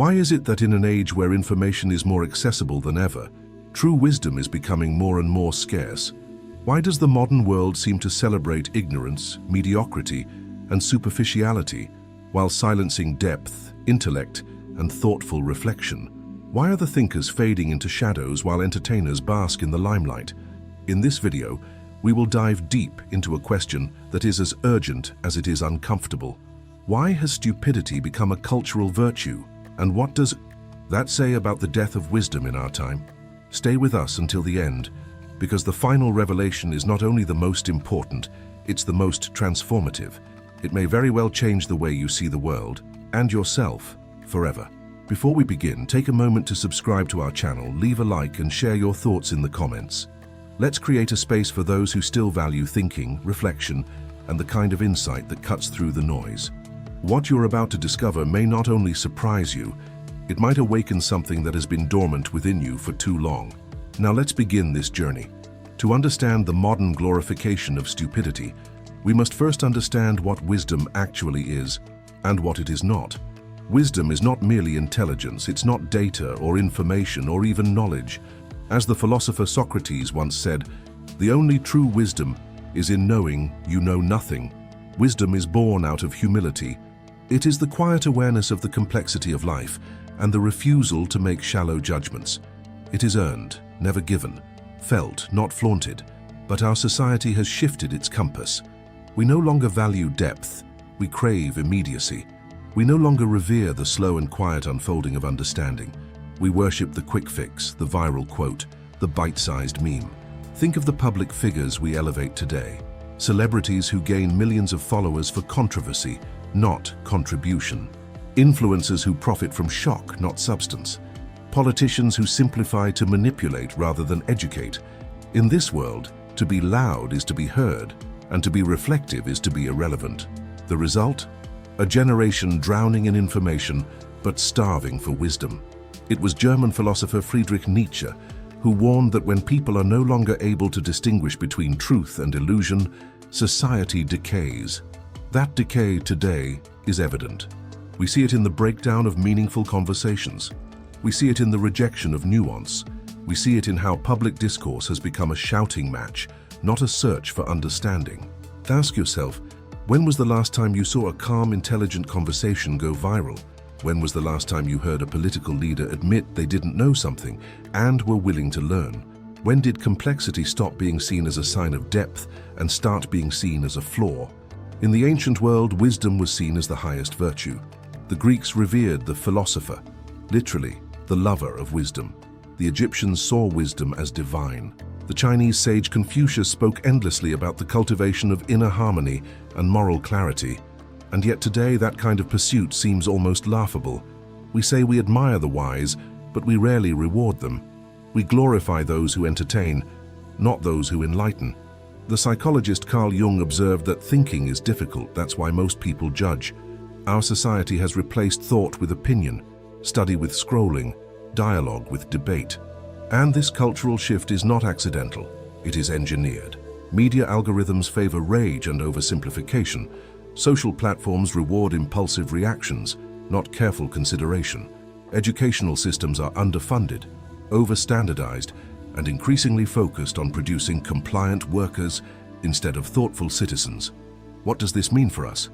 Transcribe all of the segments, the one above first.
Why is it that in an age where information is more accessible than ever, true wisdom is becoming more and more scarce? Why does the modern world seem to celebrate ignorance, mediocrity, and superficiality, while silencing depth, intellect, and thoughtful reflection? Why are the thinkers fading into shadows while entertainers bask in the limelight? In this video, we will dive deep into a question that is as urgent as it is uncomfortable. Why has stupidity become a cultural virtue? And what does that say about the death of wisdom in our time? Stay with us until the end, because the final revelation is not only the most important, it's the most transformative. It may very well change the way you see the world and yourself forever. Before we begin, take a moment to subscribe to our channel, leave a like, and share your thoughts in the comments. Let's create a space for those who still value thinking, reflection, and the kind of insight that cuts through the noise. What you're about to discover may not only surprise you, it might awaken something that has been dormant within you for too long. Now let's begin this journey. To understand the modern glorification of stupidity, we must first understand what wisdom actually is and what it is not. Wisdom is not merely intelligence, it's not data or information or even knowledge. As the philosopher Socrates once said, the only true wisdom is in knowing you know nothing. Wisdom is born out of humility. It is the quiet awareness of the complexity of life and the refusal to make shallow judgments. It is earned, never given, felt, not flaunted, but our society has shifted its compass. We no longer value depth, we crave immediacy. We no longer revere the slow and quiet unfolding of understanding. We worship the quick fix, the viral quote, the bite-sized meme. Think of the public figures we elevate today. Celebrities who gain millions of followers for controversy, not contribution. Influencers who profit from shock, not substance. Politicians who simplify to manipulate rather than educate. In this world, to be loud is to be heard, and to be reflective is to be irrelevant. The result? A generation drowning in information, but starving for wisdom. It was German philosopher Friedrich Nietzsche who warned that when people are no longer able to distinguish between truth and illusion, society decays. That decay today is evident. We see it in the breakdown of meaningful conversations. We see it in the rejection of nuance. We see it in how public discourse has become a shouting match, not a search for understanding. Ask yourself, when was the last time you saw a calm, intelligent conversation go viral? When was the last time you heard a political leader admit they didn't know something and were willing to learn? When did complexity stop being seen as a sign of depth and start being seen as a flaw? In the ancient world, wisdom was seen as the highest virtue. The Greeks revered the philosopher, literally, the lover of wisdom. The Egyptians saw wisdom as divine. The Chinese sage Confucius spoke endlessly about the cultivation of inner harmony and moral clarity. And yet today, that kind of pursuit seems almost laughable. We say we admire the wise, but we rarely reward them. We glorify those who entertain, not those who enlighten. The psychologist Carl Jung observed that thinking is difficult, that's why most people judge. Our society has replaced thought with opinion, study with scrolling, dialogue with debate. And this cultural shift is not accidental, it is engineered. Media algorithms favor rage and oversimplification. Social platforms reward impulsive reactions, not careful consideration. Educational systems are underfunded, over-standardized, and increasingly focused on producing compliant workers instead of thoughtful citizens. What does this mean for us?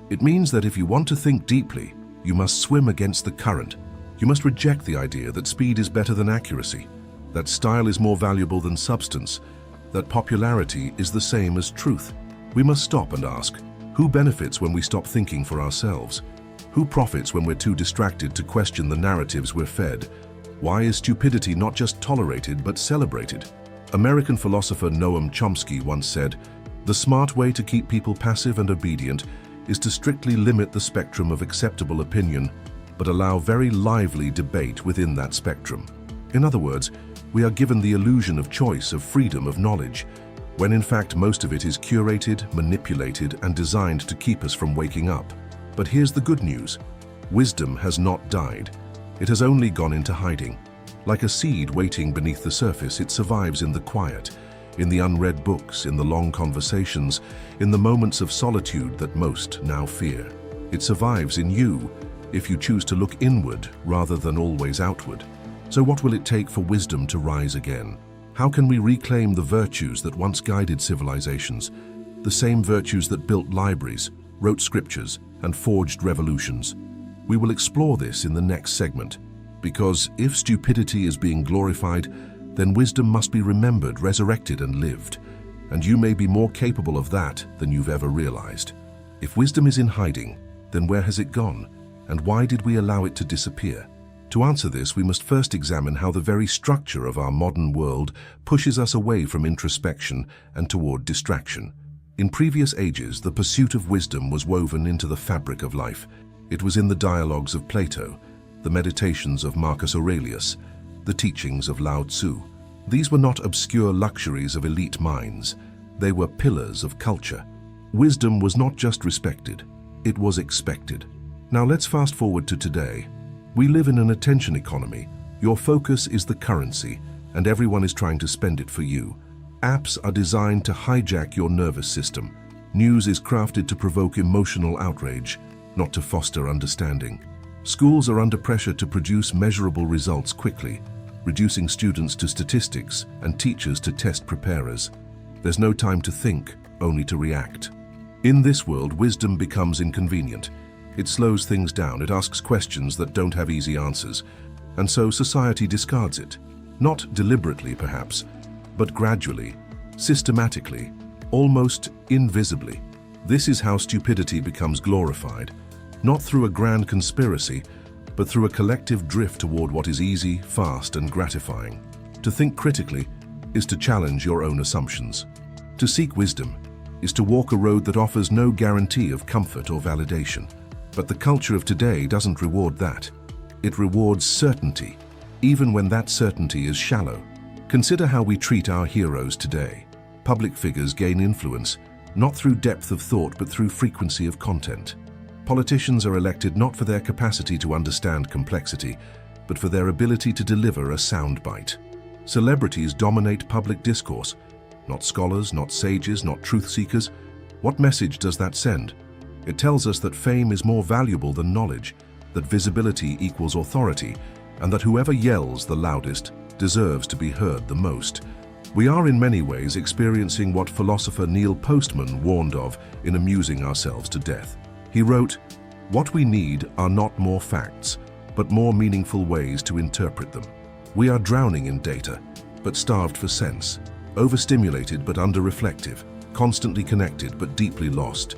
It means that if you want to think deeply, you must swim against the current. You must reject the idea that speed is better than accuracy, that style is more valuable than substance, that popularity is the same as truth. We must stop and ask, who benefits when we stop thinking for ourselves? Who profits when we're too distracted to question the narratives we're fed? Why is stupidity not just tolerated but celebrated? American philosopher Noam Chomsky once said, "The smart way to keep people passive and obedient is to strictly limit the spectrum of acceptable opinion, but allow very lively debate within that spectrum." In other words, we are given the illusion of choice, of freedom, of knowledge, when in fact most of it is curated, manipulated, and designed to keep us from waking up. But here's the good news. Wisdom has not died. It has only gone into hiding. Like a seed waiting beneath the surface, it survives in the quiet, in the unread books, in the long conversations, in the moments of solitude that most now fear. It survives in you, if you choose to look inward rather than always outward. So what will it take for wisdom to rise again? How can we reclaim the virtues that once guided civilizations, the same virtues that built libraries, wrote scriptures, and forged revolutions? We will explore this in the next segment, because if stupidity is being glorified, then wisdom must be remembered, resurrected, and lived. And you may be more capable of that than you've ever realized. If wisdom is in hiding, then where has it gone? And why did we allow it to disappear? To answer this, we must first examine how the very structure of our modern world pushes us away from introspection and toward distraction. In previous ages, the pursuit of wisdom was woven into the fabric of life. It was in the dialogues of Plato, the meditations of Marcus Aurelius, the teachings of Lao Tzu. These were not obscure luxuries of elite minds. They were pillars of culture. Wisdom was not just respected, it was expected. Now let's fast forward to today. We live in an attention economy. Your focus is the currency, and everyone is trying to spend it for you. Apps are designed to hijack your nervous system. News is crafted to provoke emotional outrage, not to foster understanding. Schools are under pressure to produce measurable results quickly, reducing students to statistics and teachers to test preparers. There's no time to think, only to react. In this world, wisdom becomes inconvenient. It slows things down, it asks questions that don't have easy answers, and so society discards it. Not deliberately, perhaps, but gradually, systematically, almost invisibly. This is how stupidity becomes glorified, not through a grand conspiracy, but through a collective drift toward what is easy, fast, and gratifying. To think critically is to challenge your own assumptions. To seek wisdom is to walk a road that offers no guarantee of comfort or validation. But the culture of today doesn't reward that. It rewards certainty, even when that certainty is shallow. Consider how we treat our heroes today. Public figures gain influence, not through depth of thought, but through frequency of content. Politicians are elected not for their capacity to understand complexity, but for their ability to deliver a soundbite. Celebrities dominate public discourse, not scholars, not sages, not truth seekers. What message does that send? It tells us that fame is more valuable than knowledge, that visibility equals authority, and that whoever yells the loudest deserves to be heard the most. We are in many ways experiencing what philosopher Neil Postman warned of in Amusing Ourselves to Death. He wrote, "What we need are not more facts, but more meaningful ways to interpret them. We are drowning in data, but starved for sense, overstimulated but under-reflective, constantly connected but deeply lost."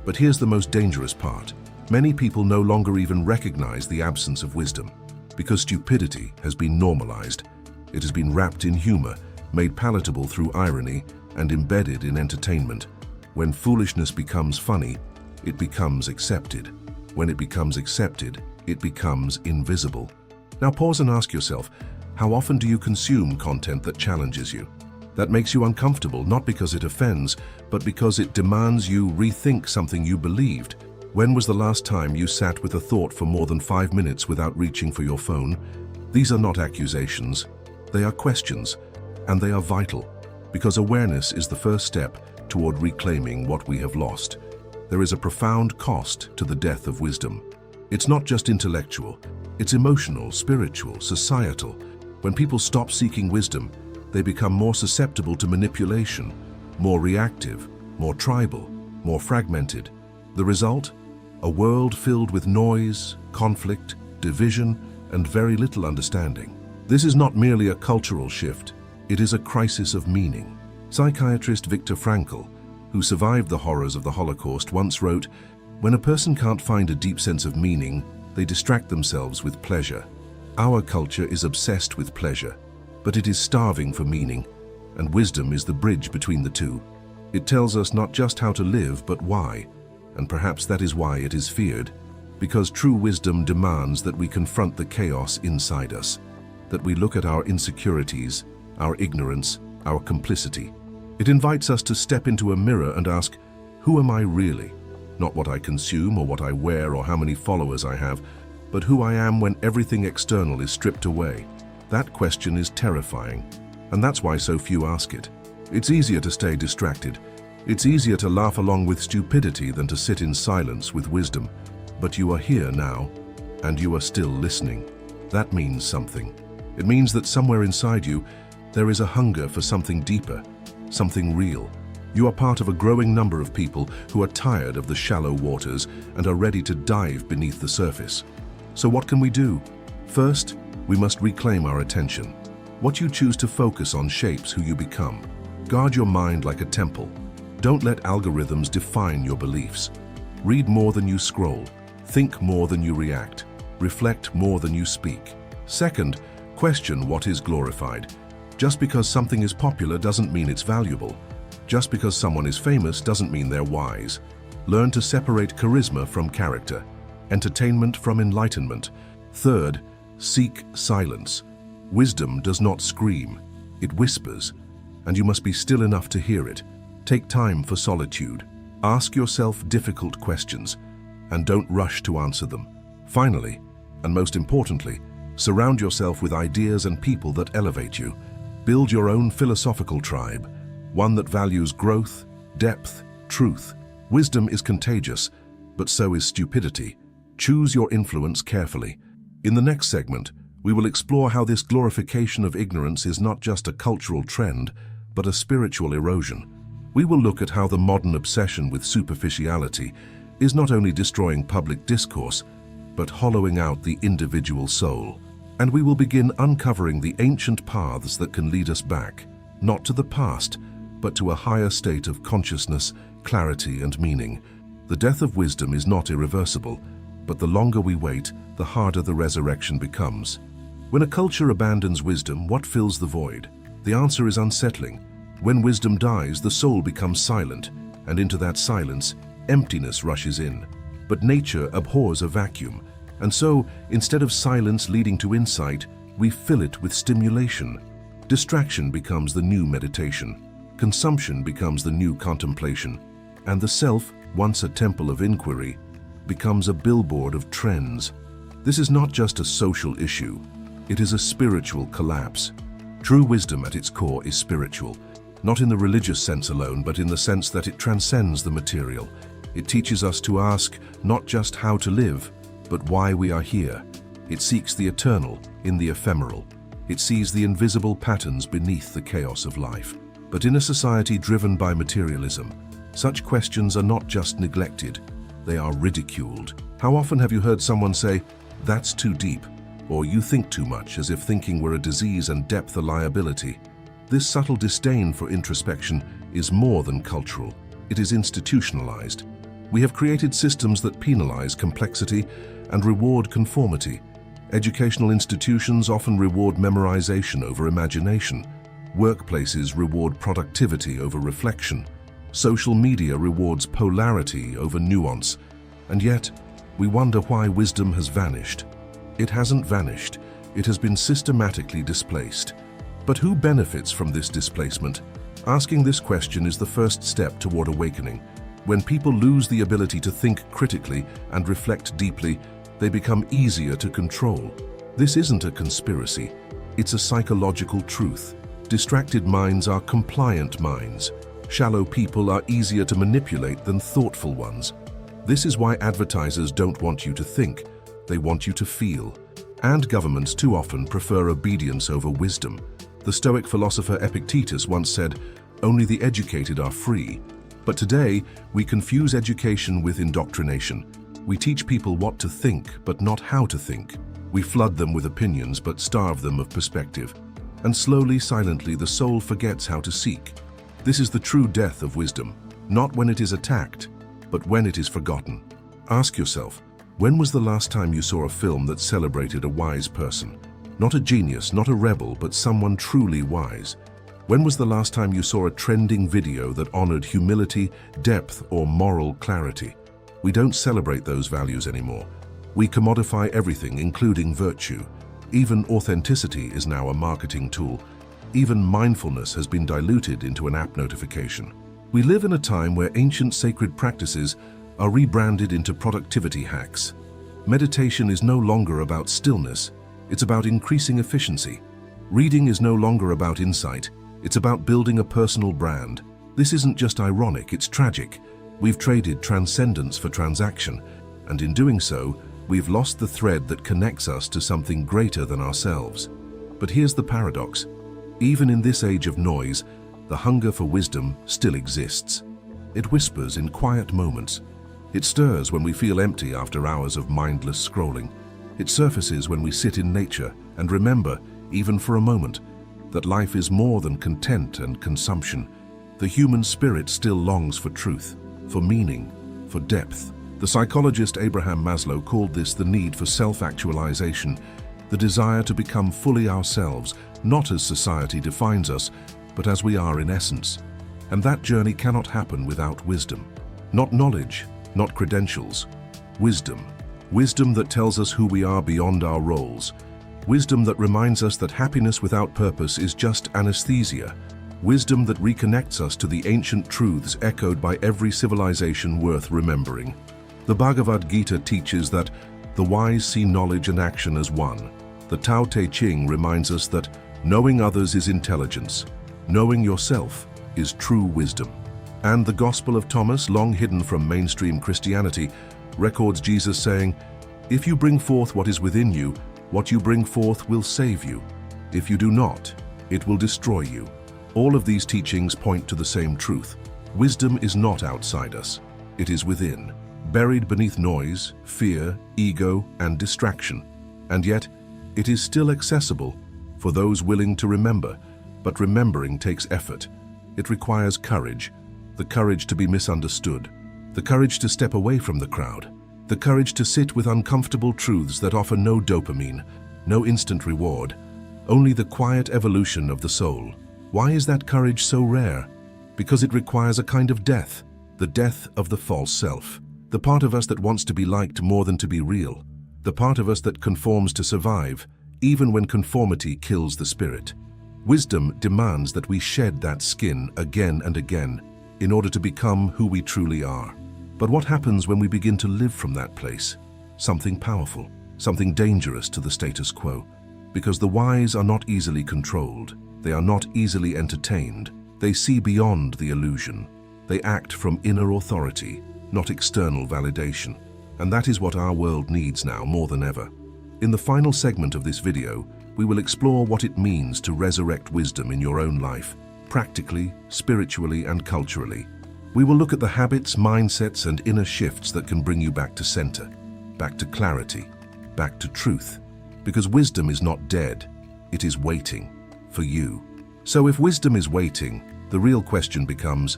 But here's the most dangerous part. Many people no longer even recognize the absence of wisdom. Because stupidity has been normalized, it has been wrapped in humor, made palatable through irony, and embedded in entertainment. When foolishness becomes funny, it becomes accepted. When it becomes accepted, it becomes invisible. Now pause and ask yourself, how often do you consume content that challenges you? That makes you uncomfortable, not because it offends, but because it demands you rethink something you believed. When was the last time you sat with a thought for more than 5 minutes without reaching for your phone? These are not accusations, they are questions, and they are vital, because awareness is the first step toward reclaiming what we have lost. There is a profound cost to the death of wisdom. It's not just intellectual, it's emotional, spiritual, societal. When people stop seeking wisdom, they become more susceptible to manipulation, more reactive, more tribal, more fragmented. The result? A world filled with noise, conflict, division, and very little understanding. This is not merely a cultural shift, it is a crisis of meaning. Psychiatrist Viktor Frankl, who survived the horrors of the Holocaust, once wrote, "When a person can't find a deep sense of meaning, they distract themselves with pleasure." Our culture is obsessed with pleasure, but it is starving for meaning, and wisdom is the bridge between the two. It tells us not just how to live, but why, and perhaps that is why it is feared, because true wisdom demands that we confront the chaos inside us, that we look at our insecurities, our ignorance, our complicity. It invites us to step into a mirror and ask, who am I really? Not what I consume or what I wear or how many followers I have, but who I am when everything external is stripped away. That question is terrifying, and that's why so few ask it. It's easier to stay distracted. It's easier to laugh along with stupidity than to sit in silence with wisdom. But you are here now, and you are still listening. That means something. It means that somewhere inside you, there is a hunger for something deeper, something real. You are part of a growing number of people who are tired of the shallow waters and are ready to dive beneath the surface. So what can we do? First, we must reclaim our attention. What you choose to focus on shapes who you become. Guard your mind like a temple. Don't let algorithms define your beliefs. Read more than you scroll. Think more than you react. Reflect more than you speak. Second, question what is glorified. Just because something is popular doesn't mean it's valuable. Just because someone is famous doesn't mean they're wise. Learn to separate charisma from character, entertainment from enlightenment. Third, seek silence. Wisdom does not scream, it whispers, and you must be still enough to hear it. Take time for solitude. Ask yourself difficult questions, and don't rush to answer them. Finally, and most importantly, surround yourself with ideas and people that elevate you. Build your own philosophical tribe, one that values growth, depth, truth. Wisdom is contagious, but so is stupidity. Choose your influence carefully. In the next segment, we will explore how this glorification of ignorance is not just a cultural trend, but a spiritual erosion. We will look at how the modern obsession with superficiality is not only destroying public discourse, but hollowing out the individual soul. And we will begin uncovering the ancient paths that can lead us back, not to the past, but to a higher state of consciousness, clarity, and meaning. The death of wisdom is not irreversible, but the longer we wait, the harder the resurrection becomes. When a culture abandons wisdom, what fills the void? The answer is unsettling. When wisdom dies, the soul becomes silent, and into that silence, emptiness rushes in. But nature abhors a vacuum, and so, instead of silence leading to insight, we fill it with stimulation. Distraction becomes the new meditation. Consumption becomes the new contemplation. And the self, once a temple of inquiry, becomes a billboard of trends. This is not just a social issue. It is a spiritual collapse. True wisdom at its core is spiritual, not in the religious sense alone, but in the sense that it transcends the material. It teaches us to ask not just how to live, but why we are here. It seeks the eternal in the ephemeral. It sees the invisible patterns beneath the chaos of life. But in a society driven by materialism, such questions are not just neglected, they are ridiculed. How often have you heard someone say, "That's too deep," or "You think too much," as if thinking were a disease and depth a liability? This subtle disdain for introspection is more than cultural. It is institutionalized. We have created systems that penalize complexity and reward conformity. Educational institutions often reward memorization over imagination. Workplaces reward productivity over reflection. Social media rewards polarity over nuance. And yet, we wonder why wisdom has vanished. It hasn't vanished. It has been systematically displaced. But who benefits from this displacement? Asking this question is the first step toward awakening. When people lose the ability to think critically and reflect deeply, they become easier to control. This isn't a conspiracy. It's a psychological truth. Distracted minds are compliant minds. Shallow people are easier to manipulate than thoughtful ones. This is why advertisers don't want you to think. They want you to feel. And governments too often prefer obedience over wisdom. The Stoic philosopher Epictetus once said, "Only the educated are free." But today, we confuse education with indoctrination. We teach people what to think, but not how to think. We flood them with opinions, but starve them of perspective. And slowly, silently, the soul forgets how to seek. This is the true death of wisdom, not when it is attacked, but when it is forgotten. Ask yourself, when was the last time you saw a film that celebrated a wise person? Not a genius, not a rebel, but someone truly wise. When was the last time you saw a trending video that honored humility, depth, or moral clarity? We don't celebrate those values anymore. We commodify everything, including virtue. Even authenticity is now a marketing tool. Even mindfulness has been diluted into an app notification. We live in a time where ancient sacred practices are rebranded into productivity hacks. Meditation is no longer about stillness, it's about increasing efficiency. Reading is no longer about insight, it's about building a personal brand. This isn't just ironic, it's tragic. We've traded transcendence for transaction, and in doing so, We've lost the thread that connects us to something greater than ourselves. But here's the paradox. Even in this age of noise, the hunger for wisdom still exists. It whispers in quiet moments. It stirs when we feel empty after hours of mindless scrolling. It surfaces when we sit in nature and remember, even for a moment, that life is more than content and consumption. The human spirit still longs for truth, for meaning, for depth. The psychologist Abraham Maslow called this the need for self-actualization, the desire to become fully ourselves, not as society defines us, but as we are in essence. And that journey cannot happen without wisdom. Not knowledge, not credentials. Wisdom. Wisdom that tells us who we are beyond our roles. Wisdom that reminds us that happiness without purpose is just anesthesia. Wisdom that reconnects us to the ancient truths echoed by every civilization worth remembering. The Bhagavad Gita teaches that the wise see knowledge and action as one. The Tao Te Ching reminds us that knowing others is intelligence. Knowing yourself is true wisdom. And the Gospel of Thomas, long hidden from mainstream Christianity, records Jesus saying, "If you bring forth what is within you, what you bring forth will save you. If you do not, it will destroy you." All of these teachings point to the same truth. Wisdom is not outside us. It is within, buried beneath noise, fear, ego, and distraction. And yet, it is still accessible for those willing to remember. But remembering takes effort. It requires courage, the courage to be misunderstood, the courage to step away from the crowd, the courage to sit with uncomfortable truths that offer no dopamine, no instant reward, only the quiet evolution of the soul. Why is that courage so rare? Because it requires a kind of death, the death of the false self, the part of us that wants to be liked more than to be real, the part of us that conforms to survive, even when conformity kills the spirit. Wisdom demands that we shed that skin again and again in order to become who we truly are. But what happens when we begin to live from that place? Something powerful, something dangerous to the status quo. Because the wise are not easily controlled. They are not easily entertained. They see beyond the illusion. They act from inner authority, not external validation. And that is what our world needs now more than ever. In the final segment of this video, we will explore what it means to resurrect wisdom in your own life, practically, spiritually, and culturally. We will look at the habits, mindsets, and inner shifts that can bring you back to center, back to clarity, back to truth. Because wisdom is not dead, it is waiting for you. So if wisdom is waiting, the real question becomes,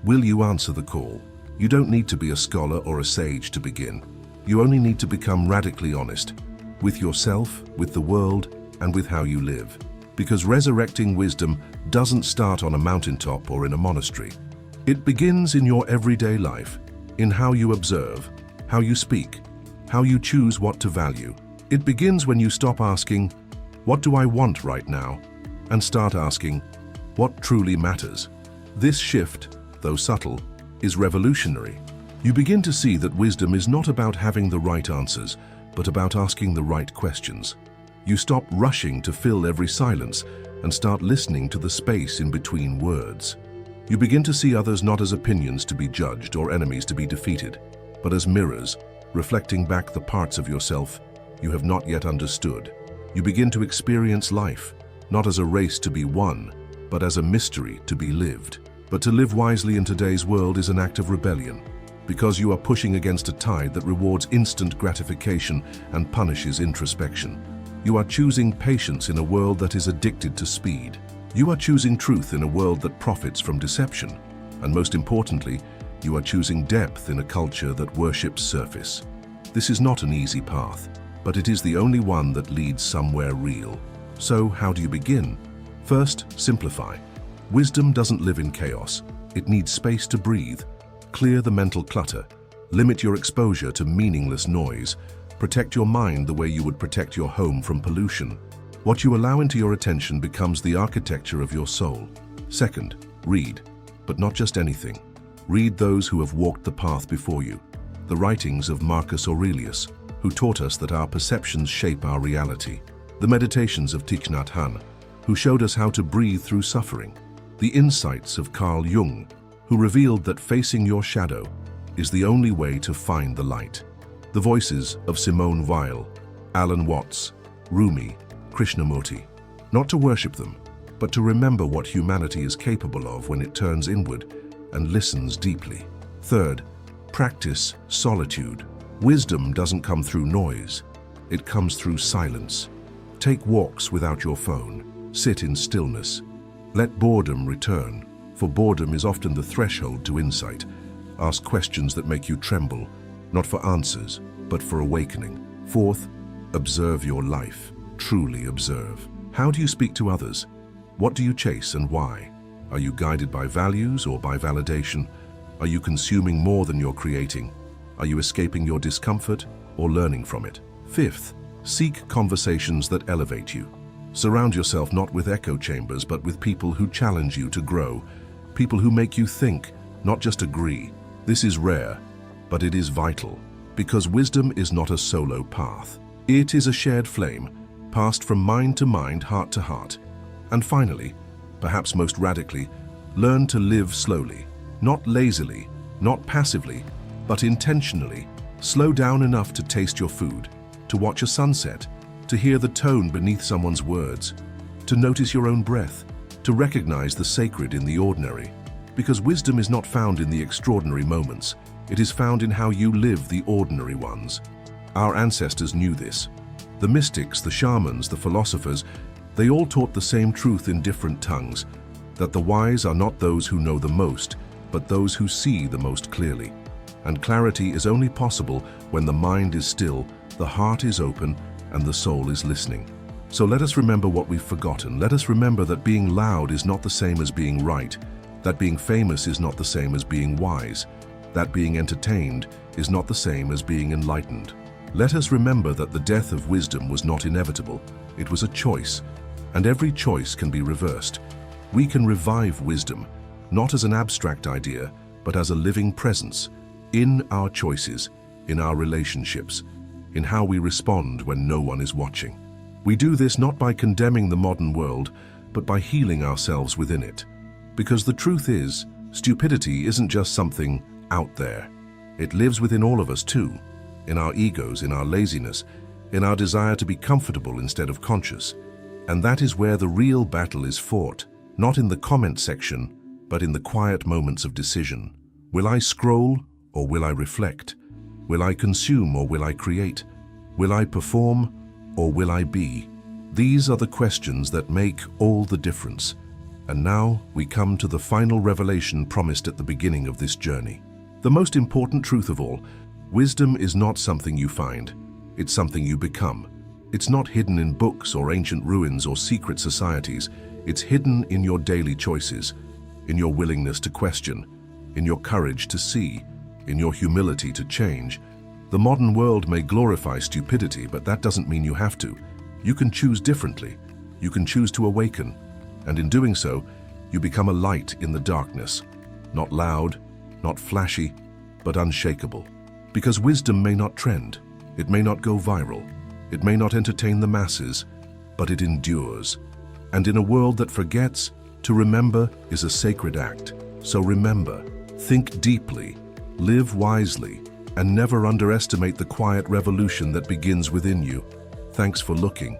will you answer the call? You don't need to be a scholar or a sage to begin. You only need to become radically honest with yourself, with the world, and with how you live. Because resurrecting wisdom doesn't start on a mountaintop or in a monastery. It begins in your everyday life, in how you observe, how you speak, how you choose what to value. It begins when you stop asking, "What do I want right now?" and start asking, "What truly matters?" This shift, though subtle, is revolutionary. You begin to see that wisdom is not about having the right answers, but about asking the right questions. You stop rushing to fill every silence and start listening to the space in between words. You begin to see others not as opinions to be judged or enemies to be defeated, but as mirrors, reflecting back the parts of yourself you have not yet understood. You begin to experience life, not as a race to be won, but as a mystery to be lived. But to live wisely in today's world is an act of rebellion, because you are pushing against a tide that rewards instant gratification and punishes introspection. You are choosing patience in a world that is addicted to speed. You are choosing truth in a world that profits from deception. And most importantly, you are choosing depth in a culture that worships surface. This is not an easy path, but it is the only one that leads somewhere real. So, how do you begin? First, simplify. Wisdom doesn't live in chaos. It needs space to breathe. Clear the mental clutter. Limit your exposure to meaningless noise. Protect your mind the way you would protect your home from pollution. What you allow into your attention becomes the architecture of your soul. Second, read, but not just anything. Read those who have walked the path before you. The writings of Marcus Aurelius, who taught us that our perceptions shape our reality. The meditations of Thich Nhat Hanh, who showed us how to breathe through suffering. The insights of Carl Jung, who revealed that facing your shadow is the only way to find the light. The voices of Simone Weil, Alan Watts, Rumi, Krishnamurti. Not to worship them, but to remember what humanity is capable of when it turns inward and listens deeply. Third, practice solitude. Wisdom doesn't come through noise. It comes through silence. Take walks without your phone. Sit in stillness. Let boredom return, for boredom is often the threshold to insight. Ask questions that make you tremble, not for answers, but for awakening. Fourth, observe your life. Truly observe. How do you speak to others? What do you chase and why? Are you guided by values or by validation? Are you consuming more than you're creating? Are you escaping your discomfort or learning from it? Fifth, seek conversations that elevate you. Surround yourself not with echo chambers, but with people who challenge you to grow. People who make you think, not just agree. This is rare, but it is vital, because wisdom is not a solo path. It is a shared flame, passed from mind to mind, heart to heart. And finally, perhaps most radically, learn to live slowly, not lazily, not passively, but intentionally. Slow down enough to taste your food, to watch a sunset, to hear the tone beneath someone's words, to notice your own breath, to recognize the sacred in the ordinary. Because wisdom is not found in the extraordinary moments, it is found in how you live the ordinary ones. Our ancestors knew this. The mystics, the shamans, the philosophers, they all taught the same truth in different tongues, that the wise are not those who know the most, but those who see the most clearly. And clarity is only possible when the mind is still, the heart is open, and the soul is listening. So let us remember what we've forgotten. Let us remember that being loud is not the same as being right, that being famous is not the same as being wise, that being entertained is not the same as being enlightened. Let us remember that the death of wisdom was not inevitable. It was a choice, and every choice can be reversed. We can revive wisdom, not as an abstract idea, but as a living presence, in our choices, in our relationships, in how we respond when no one is watching. We do this not by condemning the modern world, but by healing ourselves within it. Because the truth is, stupidity isn't just something out there. It lives within all of us too, in our egos, in our laziness, in our desire to be comfortable instead of conscious. And that is where the real battle is fought, not in the comment section, but in the quiet moments of decision. Will I scroll or will I reflect? Will I consume or will I create? Will I perform or will I be? These are the questions that make all the difference. And now we come to the final revelation promised at the beginning of this journey. The most important truth of all, wisdom is not something you find, it's something you become. It's not hidden in books or ancient ruins or secret societies. It's hidden in your daily choices, in your willingness to question, in your courage to see, in your humility to change. The modern world may glorify stupidity, but that doesn't mean you have to. You can choose differently. You can choose to awaken. And in doing so, you become a light in the darkness. Not loud, not flashy, but unshakable. Because wisdom may not trend. It may not go viral. It may not entertain the masses, but it endures. And in a world that forgets, to remember is a sacred act. So remember, think deeply, live wisely, and never underestimate the quiet revolution that begins within you. Thanks for looking.